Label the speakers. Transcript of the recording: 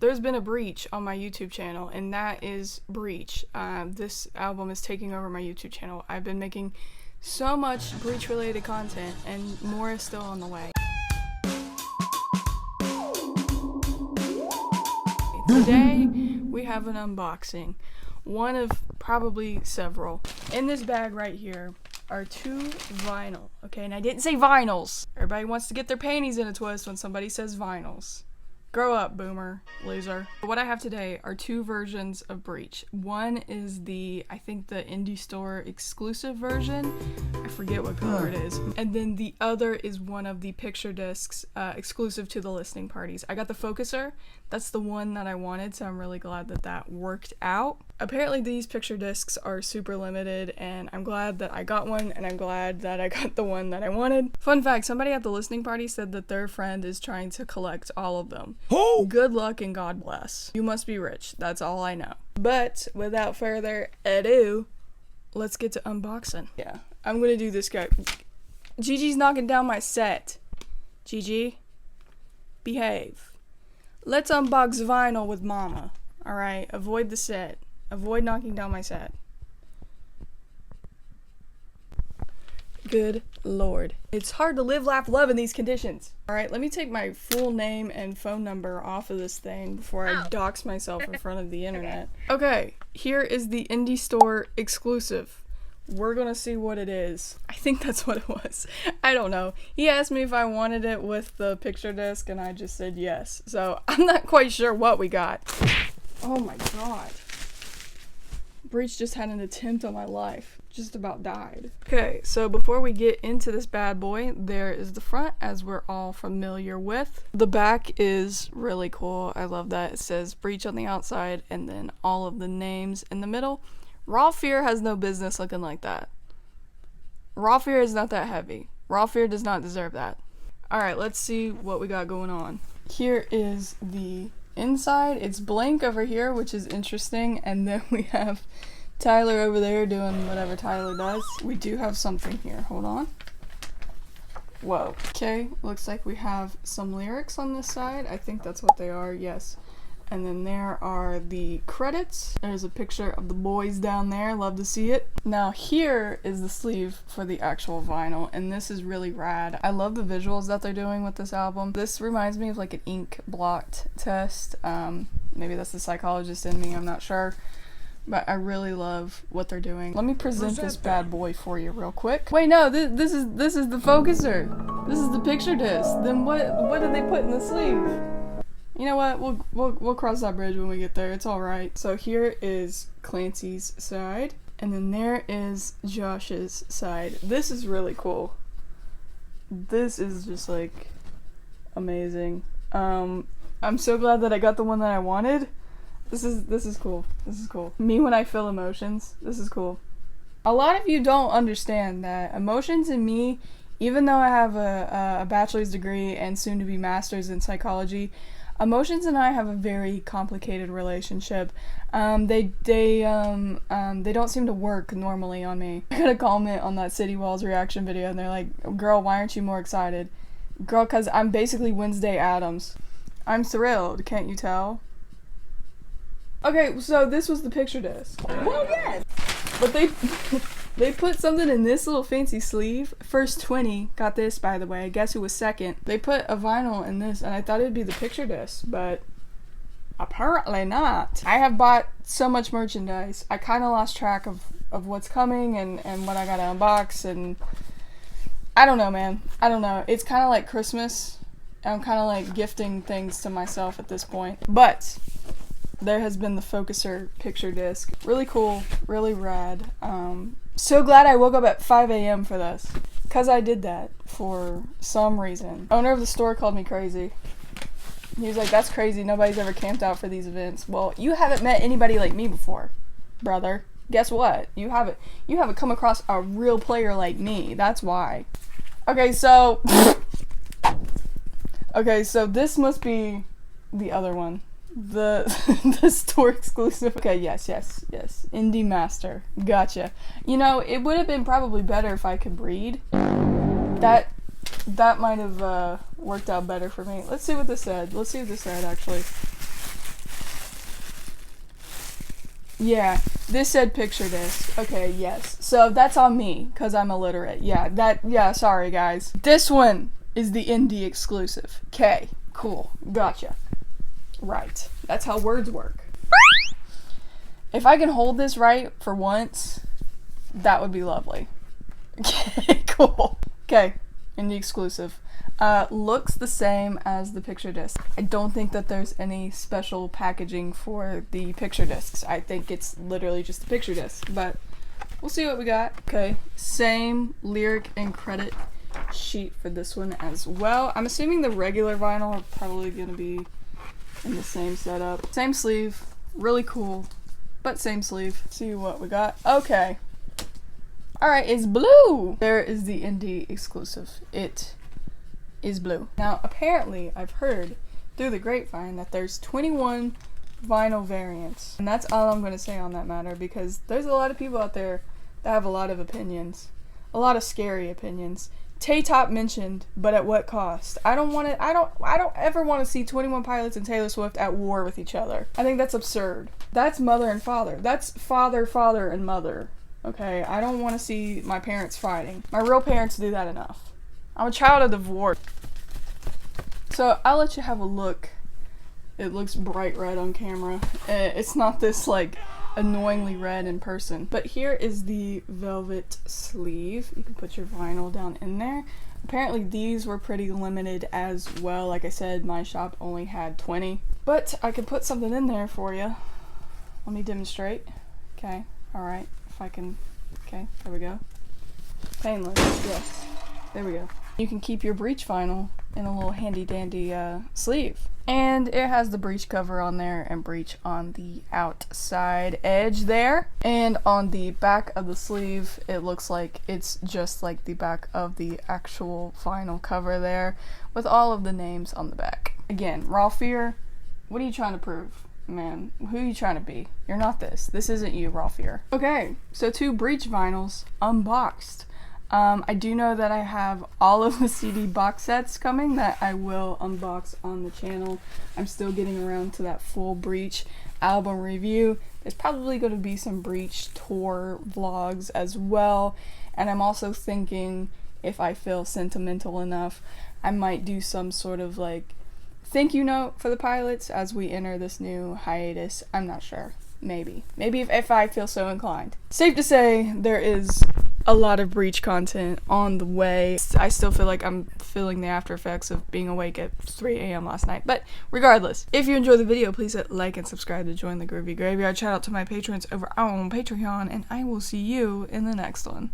Speaker 1: There's been a breach on my YouTube channel, and that is Breach. This album is taking over my YouTube channel. I've been making so much Breach related content, and more is still on the way. Today we have an unboxing, one of probably several. In this bag right here are 2 vinyl, okay, and I didn't say vinyls. Everybody wants to get their panties in a twist when somebody says vinyls. Grow up, boomer, loser. What I have today are 2 versions of Breach. One is I think the indie store exclusive version. I forget what color it is. And then the other is one of the picture discs exclusive to the listening parties. I got the Focuser. That's the one that I wanted, so I'm really glad that that worked out. Apparently these picture discs are super limited, and I'm glad that I got one, and I'm glad that I got the one that I wanted. Fun fact, somebody at the listening party said that their friend is trying to collect all of them. Oh! Good luck and God bless. You must be rich. That's all I know. But without further ado, let's get to unboxing. Yeah, I'm gonna do this guy. Gigi's knocking down my set. Gigi, behave. Let's unbox vinyl with mama. Alright, avoid the set. Avoid knocking down my set. Good lord. It's hard to live, laugh, love in these conditions. Alright, let me take my full name and phone number off of this thing before I dox myself in front of the internet. Okay, here is the indie store exclusive. We're gonna see what it is. I think that's what it was. I don't know. He asked me if I wanted it with the picture disc, and I just said yes. So I'm not quite sure what we got. Oh my god. Breach just had an attempt on my life. Just about died. Okay, so before we get into this bad boy, there is the front, as we're all familiar with. The back is really cool. I love that. It says Breach on the outside, and then all of the names in the middle. Raw Fear has no business looking like that. Raw Fear is not that heavy. Raw Fear does not deserve that. Alright, let's see what we got going on. Here is the inside. It's blank over here, which is interesting, and then we have Tyler over there doing whatever Tyler does. We do have something here. Hold on. Whoa. Okay, looks like we have some lyrics on this side. I think that's what they are, yes. And then there are the credits. There's a picture of the boys down there. Love to see it. Now here is the sleeve for the actual vinyl, and this is really rad. I love the visuals that they're doing with this album. This reminds me of like an ink blot test. Maybe that's the psychologist in me, I'm not sure. But I really love what they're doing. Let me present this bad boy for you real quick. Wait, no, this is the Focuser. This is the picture disc. Then what did they put in the sleeve? You know what? We'll cross that bridge when we get there. It's all right. So here is Clancy's side, and then there is Josh's side. This is really cool. This is just like amazing. I'm so glad that I got the one that I wanted. This is cool. This is cool. Me when I feel emotions. This is cool. A lot of you don't understand that emotions in me, even though I have a bachelor's degree and soon to be master's in psychology, emotions and I have a very complicated relationship. They don't seem to work normally on me. I got a comment on that City Walls reaction video, and they're like, "Girl, why aren't you more excited?" Girl, 'cause I'm basically Wednesday Addams. I'm thrilled, can't you tell? Okay, so this was the picture disc.
Speaker 2: Well, yes.
Speaker 1: But they put something in this little fancy sleeve. First 20 got this, by the way. Guess who was second? They put a vinyl in this, and I thought it'd be the picture disc, but apparently not. I have bought so much merchandise. I kind of lost track of what's coming and what I gotta unbox, and I don't know, man. I don't know. It's kind of like Christmas. I'm kind of like gifting things to myself at this point. But there has been the Focuser picture disc. Really cool, really rad. So glad I woke up at 5 a.m. for this, because I did that for some reason. Owner of the store called me crazy. He was like, "That's crazy, nobody's ever camped out for these events." Well, you haven't met anybody like me before, brother. Guess what? You haven't come across a real player like me, that's why. Okay, so this must be the other one. The store exclusive. Okay, yes. Indie Master. Gotcha. You know, it would have been probably better if I could breed. That might have worked out better for me. Let's see what this said. Actually. Yeah, this said picture disc. Okay, yes. So that's on me, because I'm illiterate. Yeah, sorry guys. This one is the indie exclusive. Okay, cool. Gotcha. Right. That's how words work. If I can hold this right for once, that would be lovely. Okay, cool. Okay, indie exclusive. Looks the same as the picture disc. I don't think that there's any special packaging for the picture discs. I think it's literally just a picture disc, but we'll see what we got. Okay, same lyric and credit sheet for this one as well. I'm assuming the regular vinyl are probably gonna be in the same setup. Same sleeve, really cool, but same sleeve. See what we got. Okay. Alright, it's blue! There is the indie exclusive. It is blue. Now, apparently, I've heard through the grapevine that there's 21 vinyl variants. And that's all I'm going to say on that matter, because there's a lot of people out there that have a lot of opinions. A lot of scary opinions. Tay-Top mentioned, but at what cost? I don't ever want to see 21 Pilots and Taylor Swift at war with each other. I think that's absurd. That's mother and father. That's father, father, and mother. Okay, I don't want to see my parents fighting. My real parents do that enough. I'm a child of divorce. So I'll let you have a look. It looks bright red on camera. It's not this like annoyingly red in person. But here is the velvet sleeve. You can put your vinyl down in there. Apparently these were pretty limited as well. Like I said, my shop only had 20. But I could put something in there for you. Let me demonstrate. Okay, alright. If I can, okay, there we go. Painless, yes. There we go. You can keep your breech vinyl in a little handy dandy sleeve. And it has the breech cover on there and breech on the outside edge there. And on the back of the sleeve, it looks like it's just like the back of the actual vinyl cover there with all of the names on the back. Again, Raw Fear, what are you trying to prove? Man, who are you trying to be? You're not this. This isn't you, Raw Fear. Okay, so 2 breech vinyls unboxed. I do know that I have all of the CD box sets coming that I will unbox on the channel. I'm still getting around to that full Breach album review. There's probably going to be some Breach tour vlogs as well. And I'm also thinking, if I feel sentimental enough, I might do some sort of like thank you note for the Pilots as we enter this new hiatus. I'm not sure. Maybe if I feel so inclined. Safe to say, there is a lot of Breach content on the way. I still feel like I'm feeling the after effects of being awake at 3 a.m. last night. But regardless, if you enjoyed the video, please hit like and subscribe to join the Groovy Graveyard. Shout out to my patrons over on Patreon, and I will see you in the next one.